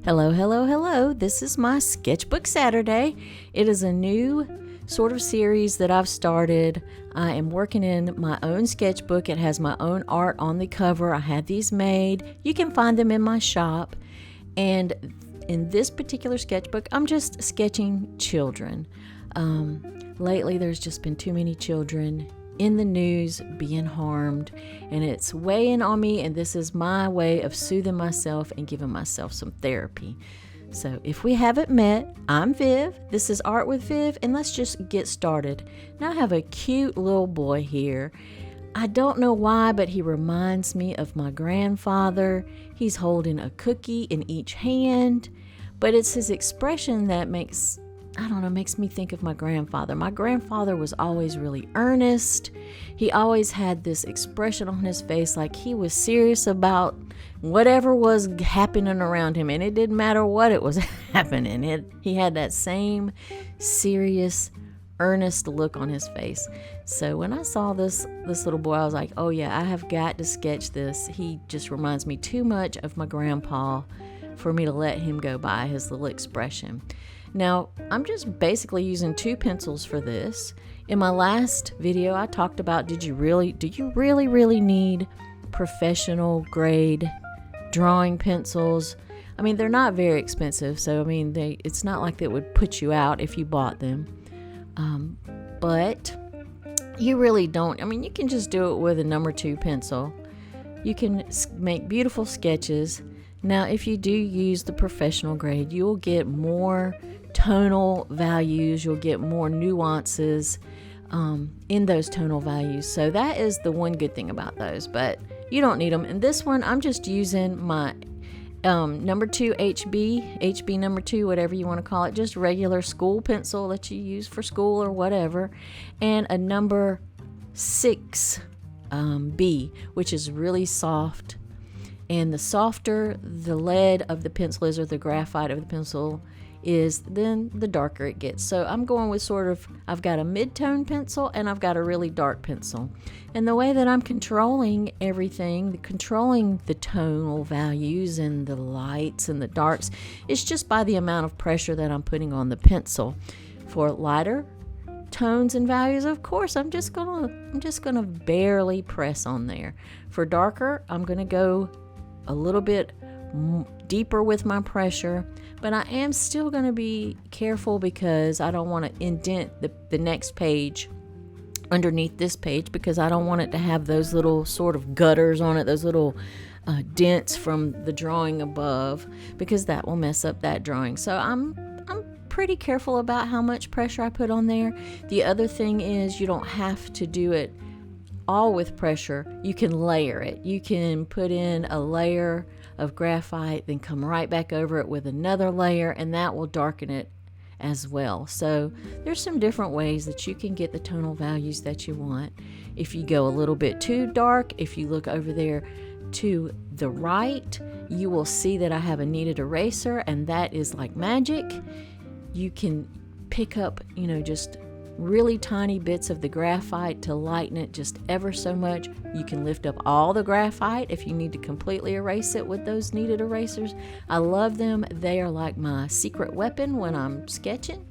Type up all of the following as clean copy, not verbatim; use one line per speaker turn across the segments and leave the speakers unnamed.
Hello, hello, hello. This is my Sketchbook Saturday. It is a new sort of series that I've started. I am working in my own sketchbook. It has my own art on the cover. I had these made. You can find them in my shop. And in this particular sketchbook, I'm just sketching children. Lately, there's just been too many children in the news being harmed, and it's weighing on me, and this is my way of soothing myself and giving myself some therapy. So if we haven't met, I'm Viv. This is Art with Viv, and let's just get started. Now I have a cute little boy here. I don't know why, but he reminds me of my grandfather. He's holding a cookie in each hand, but it's his expression that makes me think of my grandfather. My grandfather was always really earnest. He always had this expression on his face like he was serious about whatever was happening around him, and it didn't matter what it was happening. He had that same serious, earnest look on his face. So when I saw this little boy, I was like, oh yeah, I have got to sketch this. He just reminds me too much of my grandpa for me to let him go by his little expression. Now, I'm just basically using 2 pencils for this. In my last video, I talked about, do you really need professional grade drawing pencils? I mean, they're not very expensive, so it's not like that would put you out if you bought them. But you really don't. I mean, you can just do it with a number 2 pencil. You can make beautiful sketches. Now, if you do use the professional grade, you'll get more tonal values, you'll get more nuances in those tonal values. So that is the one good thing about those, but you don't need them. In this one, I'm just using my number 2 HB number 2, whatever you want to call it, just regular school pencil that you use for school or whatever, and a number 6 B, which is really soft. And the softer the lead of the pencil is, or the graphite of the pencil is, then the darker it gets. So I'm going with I've got a mid-tone pencil and I've got a really dark pencil. And the way that I'm controlling everything, controlling the tonal values and the lights and the darks, is just by the amount of pressure that I'm putting on the pencil. For lighter tones and values, of course, I'm just gonna barely press on there. For darker, I'm gonna go a little bit deeper with my pressure, but I am still going to be careful because I don't want to indent the next page underneath this page, because I don't want it to have those little sort of gutters on it, those little dents from the drawing above, because that will mess up that drawing. So I'm pretty careful about how much pressure I put on there. The other thing is, you don't have to do it all with pressure. You can layer it. You can put in a layer of graphite, then come right back over it with another layer, and that will darken it as well. So there's some different ways that you can get the tonal values that you want. If you go a little bit too dark, if you look over there to the right, you will see that I have a kneaded eraser, and that is like magic. You can pick up, just really tiny bits of the graphite to lighten it just ever so much. You can lift up all the graphite if you need to completely erase it with those kneaded erasers. I love them. They are like my secret weapon when I'm sketching,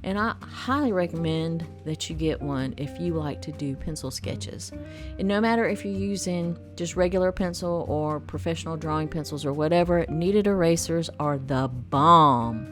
and I highly recommend that you get one if you like to do pencil sketches. And no matter if you're using just regular pencil or professional drawing pencils or whatever, kneaded erasers are the bomb.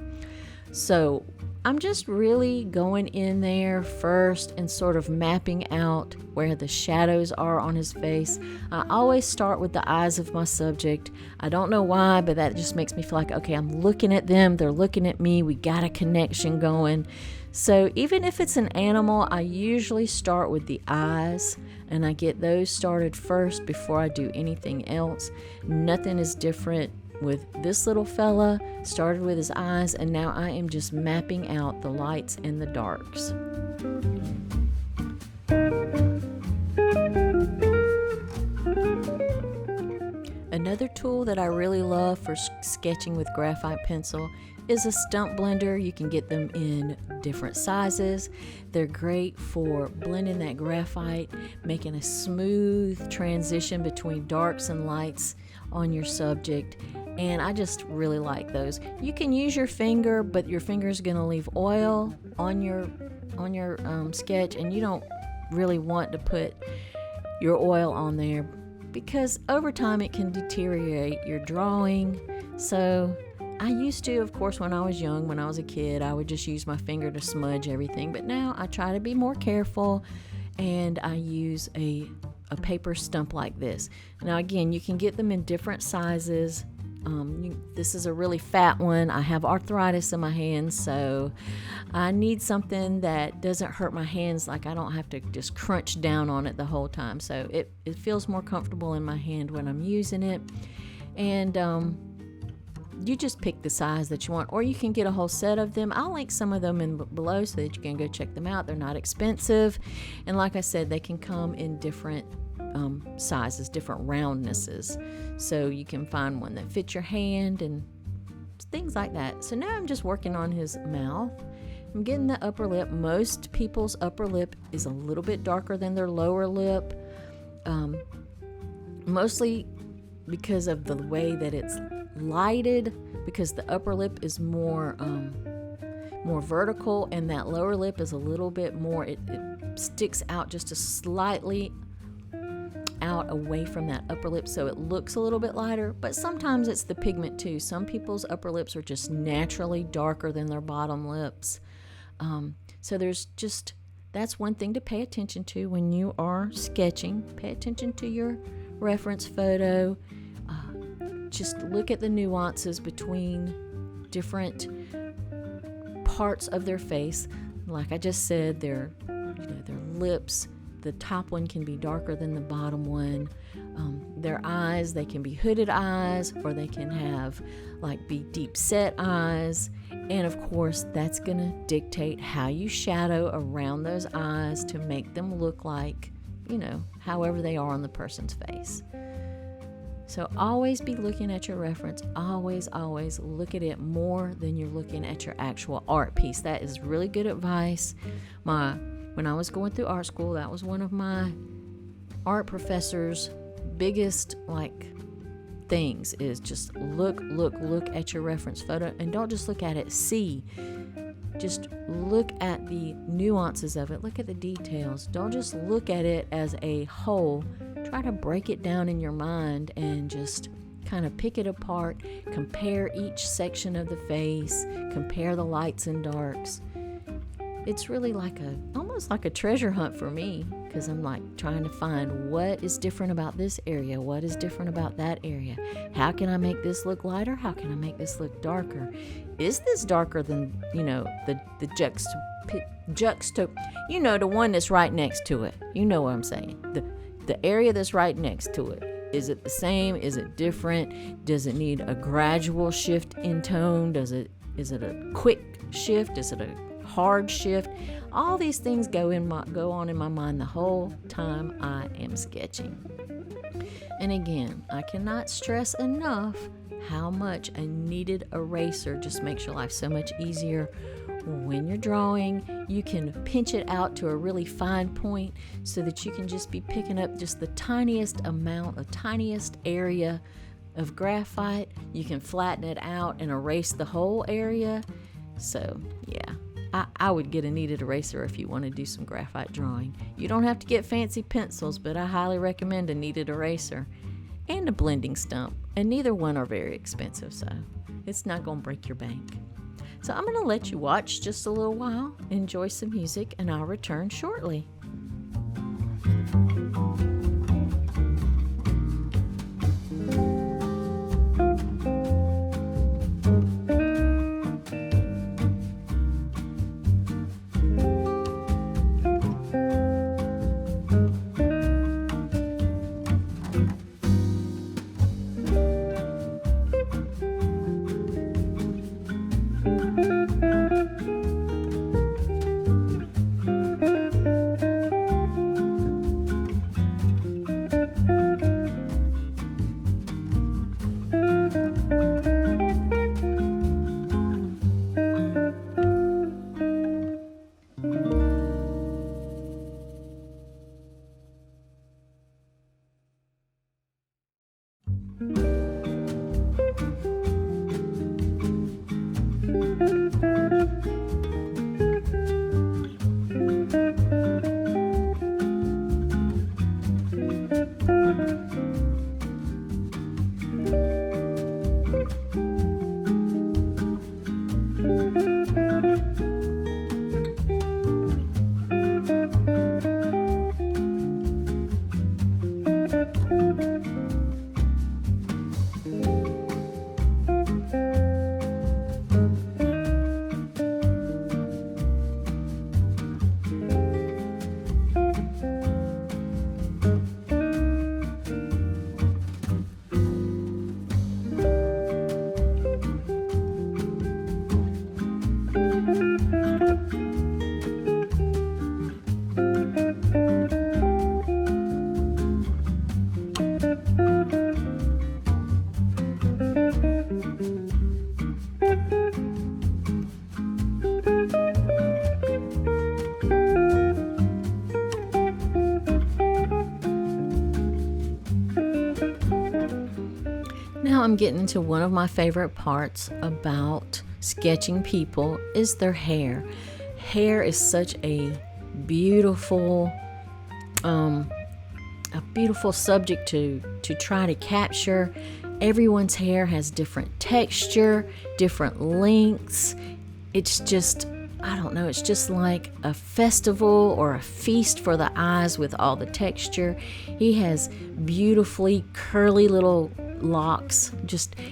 So I'm just really going in there first and sort of mapping out where the shadows are on his face. I always start with the eyes of my subject. I don't know why, but that just makes me feel like, okay, I'm looking at them, they're looking at me, we got a connection going. So even if it's an animal, I usually start with the eyes, and I get those started first before I do anything else. Nothing is different with this little fella. Started with his eyes, and now I am just mapping out the lights and the darks. Another tool that I really love for sketching with graphite pencil is a stump blender. You can get them in different sizes. They're great for blending that graphite, making a smooth transition between darks and lights on your subject. And I just really like those. You can use your finger, but your finger is going to leave oil on your sketch, and you don't really want to put your oil on there because over time it can deteriorate your drawing. So I used to, of course, when I was young, when I was a kid, I would just use my finger to smudge everything. But now I try to be more careful, and I use a paper stump like this. Now, again, you can get them in different sizes. This is a really fat one. I have arthritis in my hands, so I need something that doesn't hurt my hands, like I don't have to just crunch down on it the whole time. So it feels more comfortable in my hand when I'm using it. And you just pick the size that you want, or you can get a whole set of them. I'll link some of them in below so that you can go check them out. They're not expensive, and like I said, they can come in different sizes, different roundnesses, so you can find one that fits your hand and things like that. So now I'm just working on his mouth. I'm getting the upper lip. Most people's upper lip is a little bit darker than their lower lip, mostly because of the way that it's lighted, because the upper lip is more vertical, and that lower lip is a little bit more, it sticks out just a slightly out away from that upper lip, so it looks a little bit lighter. But sometimes it's the pigment too. Some people's upper lips are just naturally darker than their bottom lips. So that's one thing to pay attention to when you are sketching. Pay attention to your reference photo. Just look at the nuances between different parts of their face. Like I just said, their lips, the top one can be darker than the bottom one. Their eyes, they can be hooded eyes, or they can have be deep set eyes. And of course, that's going to dictate how you shadow around those eyes to make them look like, however they are on the person's face. So always be looking at your reference. Always look at it more than you're looking at your actual art piece. That is really good advice. When I was going through art school, that was one of my art professor's biggest things, is just look at your reference photo, and don't just look at it, just look at the nuances of it. Look at the details. Don't just look at it as a whole. Try to break it down in your mind and just kind of pick it apart, compare each section of the face, compare the lights and darks. It's really almost like a treasure hunt for me, because I'm trying to find what is different about this area, what is different about that area. How can I make this look lighter? How can I make this look darker? Is this darker than, the the one that's right next to it? You know what I'm saying? The area that's right next to it. Is it the same? Is it different? Does it need a gradual shift in tone? Is it a quick shift? Is it a hard shift? All these things go on in my mind the whole time I am sketching. And again, I cannot stress enough how much a kneaded eraser just makes your life so much easier. When you're drawing, you can pinch it out to a really fine point so that you can just be picking up just the tiniest area of graphite. You can flatten it out and erase the whole area. So yeah, I would get a kneaded eraser if you want to do some graphite drawing. You don't have to get fancy pencils, but I highly recommend a kneaded eraser and a blending stump, and neither one are very expensive, so it's not going to break your bank. So I'm going to let you watch just a little while, enjoy some music, and I'll return shortly. Now I'm getting into one of my favorite parts about sketching people is their hair. Hair is such a beautiful subject to try to capture. Everyone's hair has different texture, different lengths. It's just, I don't know, it's just like a festival or a feast for the eyes with all the texture. He has beautifully curly little locks,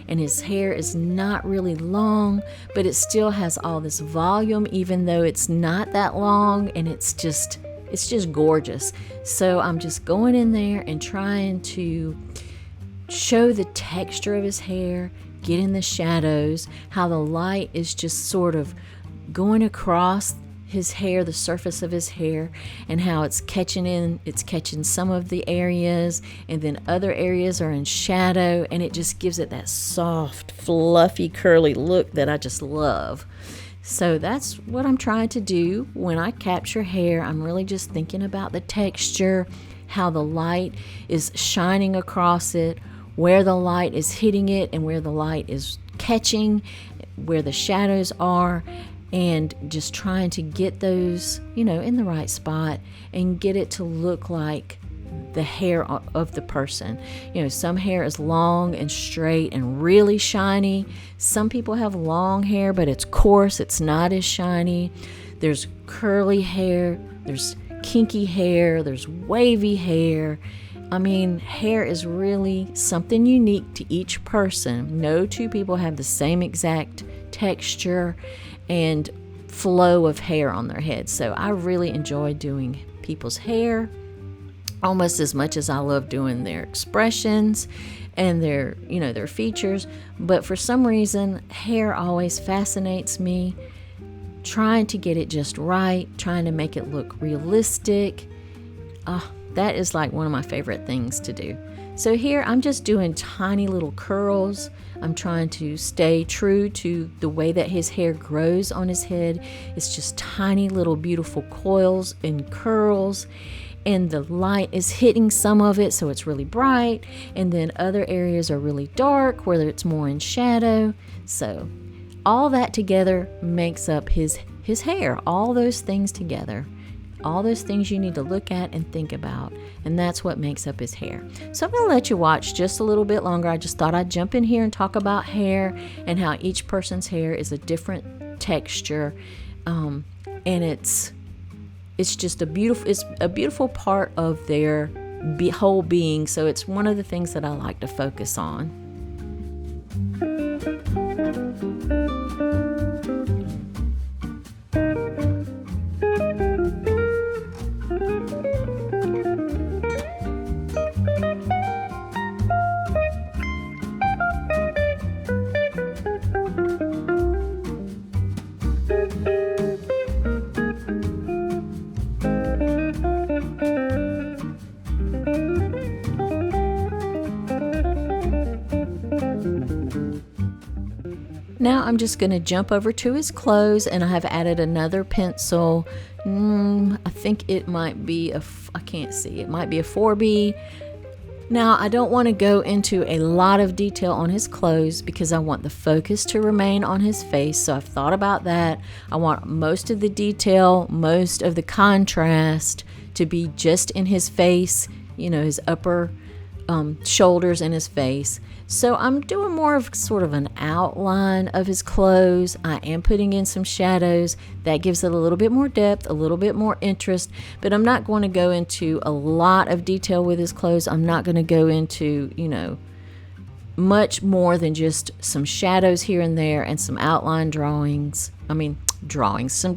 and his hair is not really long, but it still has all this volume even though it's not that long, and it's just gorgeous. So I'm just going in there and trying to show the texture of his hair, get in the shadows, how the light is just sort of going across his hair, the surface of his hair, and how it's catching some of the areas, and then other areas are in shadow, and it just gives it that soft, fluffy, curly look that I just love. So that's what I'm trying to do when I capture hair. I'm really just thinking about the texture, how the light is shining across it, where the light is hitting it and where the light is catching, where the shadows are, and just trying to get those, in the right spot and get it to look like the hair of the person. Some hair is long and straight and really shiny. Some people have long hair, but it's coarse, it's not as shiny. There's curly hair, there's kinky hair, there's wavy hair. Hair is really something unique to each person. No two people have the same exact texture and flow of hair on their head. So I really enjoy doing people's hair almost as much as I love doing their expressions and their features. But for some reason, hair always fascinates me. Trying to get it just right, trying to make it look realistic. That is like one of my favorite things to do. So here I'm just doing tiny little curls. I'm trying to stay true to the way that his hair grows on his head. It's just tiny little beautiful coils and curls, and the light is hitting some of it, so it's really bright, and then other areas are really dark where it's more in shadow. So all that together makes up his hair. All those things together. All those things you need to look at and think about, and that's what makes up his hair. So I'm going to let you watch just a little bit longer. I just thought I'd jump in here and talk about hair and how each person's hair is a different texture, and it's just a beautiful part of their whole being. So it's one of the things that I like to focus on. Now I'm just going to jump over to his clothes, and I have added another pencil. I think it might be I can't see. It might be a 4B. Now, I don't want to go into a lot of detail on his clothes because I want the focus to remain on his face. So I've thought about that. I want most of the detail, most of the contrast to be just in his face, his upper shoulders and his face. So I'm doing more of sort of an outline of his clothes. I am putting in some shadows. That gives it a little bit more depth, a little bit more interest, but I'm not going to go into a lot of detail with his clothes. I'm not going to go into, much more than just some shadows here and there and some outline drawings.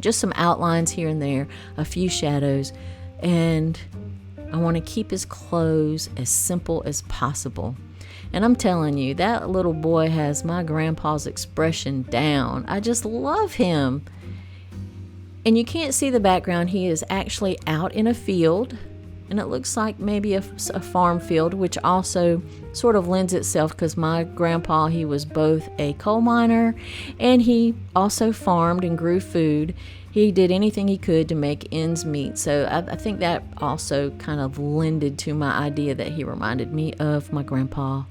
Just some outlines here and there, a few shadows, and I want to keep his clothes as simple as possible. And I'm telling you, that little boy has my grandpa's expression down. I just love him. And you can't see the background. He is actually out in a field, and it looks like maybe a farm field, which also sort of lends itself because my grandpa, he was both a coal miner and he also farmed and grew food. He did anything he could to make ends meet. So I think that also kind of lended to my idea that he reminded me of my grandpa.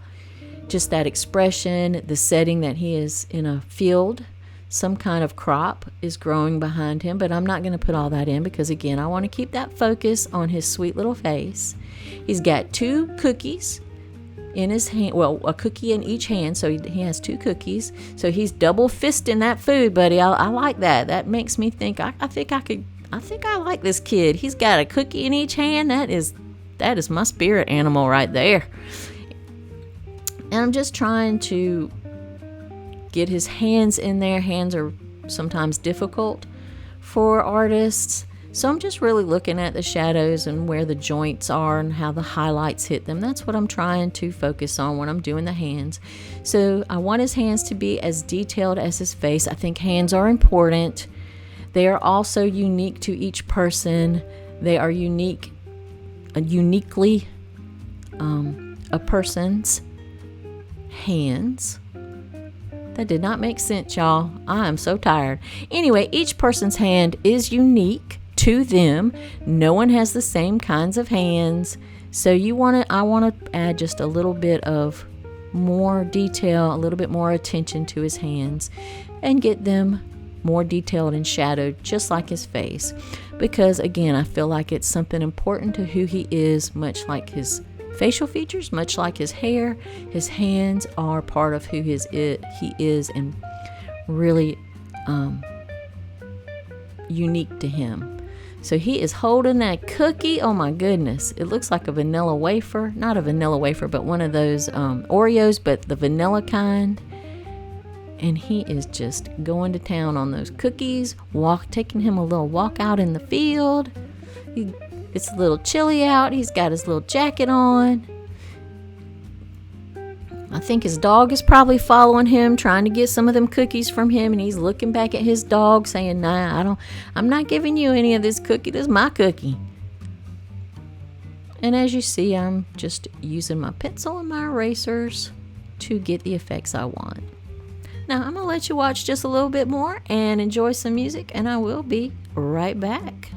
Just that expression, the setting that he is in a field, some kind of crop is growing behind him, but I'm not going to put all that in because, again, I want to keep that focus on his sweet little face. He's got 2 cookies in his hand, well, a cookie in each hand, so he has 2 cookies. So he's double fisting that food, buddy. I like that. That makes me think, I think I like this kid. He's got a cookie in each hand. That is my spirit animal right there. And I'm just trying to get his hands in there. Hands are sometimes difficult for artists. So I'm just really looking at the shadows and where the joints are and how the highlights hit them. That's what I'm trying to focus on when I'm doing the hands. So I want his hands to be as detailed as his face. I think hands are important. They are also unique to each person. They are uniquely a person's hands. That did not make sense, y'all. I am so tired. Anyway, each person's hand is unique to them. No one has the same kinds of hands. So I want to add just a little bit of more detail, a little bit more attention to his hands and get them more detailed and shadowed, just like his face. Because again, I feel like it's something important to who he is, much like his facial features, much like his hair. His hands are part of who he is and really unique to him. So he is holding that cookie. Oh my goodness. It looks like a vanilla wafer. Not a vanilla wafer, but one of those Oreos, but the vanilla kind. And he is just going to town on those cookies, taking him a little walk out in the field. It's a little chilly out. He's got his little jacket on. I think his dog is probably following him, trying to get some of them cookies from him, and he's looking back at his dog saying, "Nah, I'm not giving you any of this cookie. This is my cookie." And as you see, I'm just using my pencil and my erasers to get the effects I want. Now, I'm going to let you watch just a little bit more and enjoy some music, and I will be right back.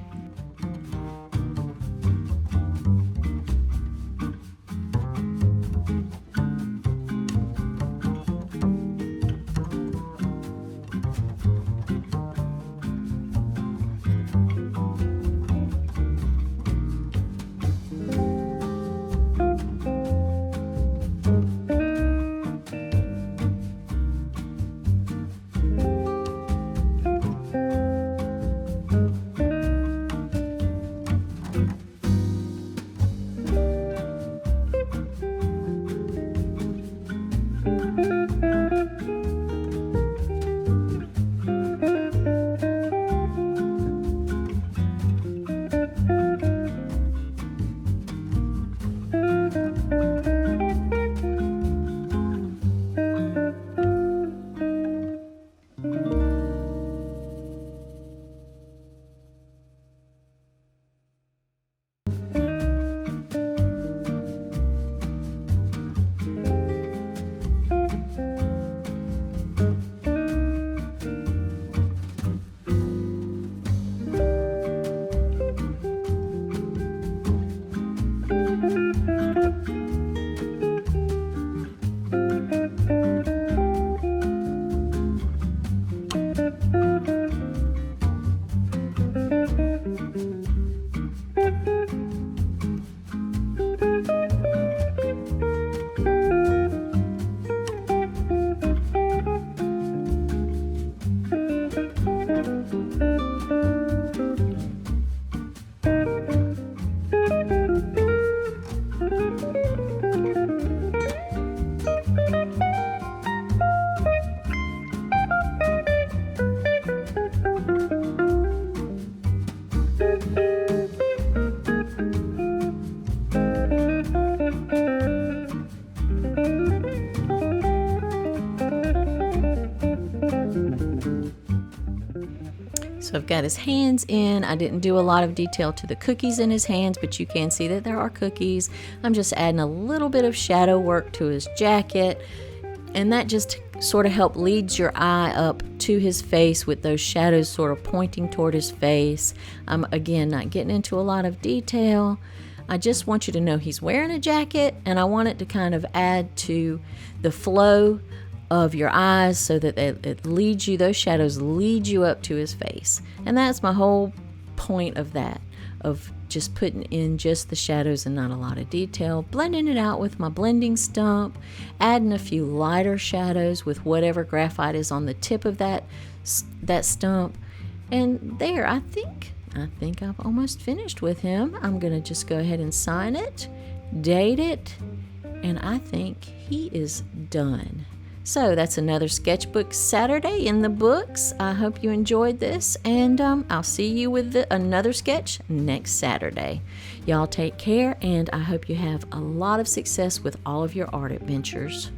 So I've got his hands in. I didn't do a lot of detail to the cookies in his hands, but you can see that there are cookies. I'm just adding a little bit of shadow work to his jacket, and that just sort of help leads your eye up to his face with those shadows sort of pointing toward his face. I'm again not getting into a lot of detail. I just want you to know he's wearing a jacket, and I want it to kind of add to the flow of your eyes so that it leads you, those shadows lead you up to his face. And that's my whole point of that, of just putting in just the shadows and not a lot of detail, blending it out with my blending stump, adding a few lighter shadows with whatever graphite is on the tip of that stump. And there, I think I've almost finished with him. I'm going to just go ahead and sign it, date it, and I think he is done. So that's another Sketchbook Saturday in the books. I hope you enjoyed this, and I'll see you with another sketch next Saturday. Y'all take care, and I hope you have a lot of success with all of your art adventures.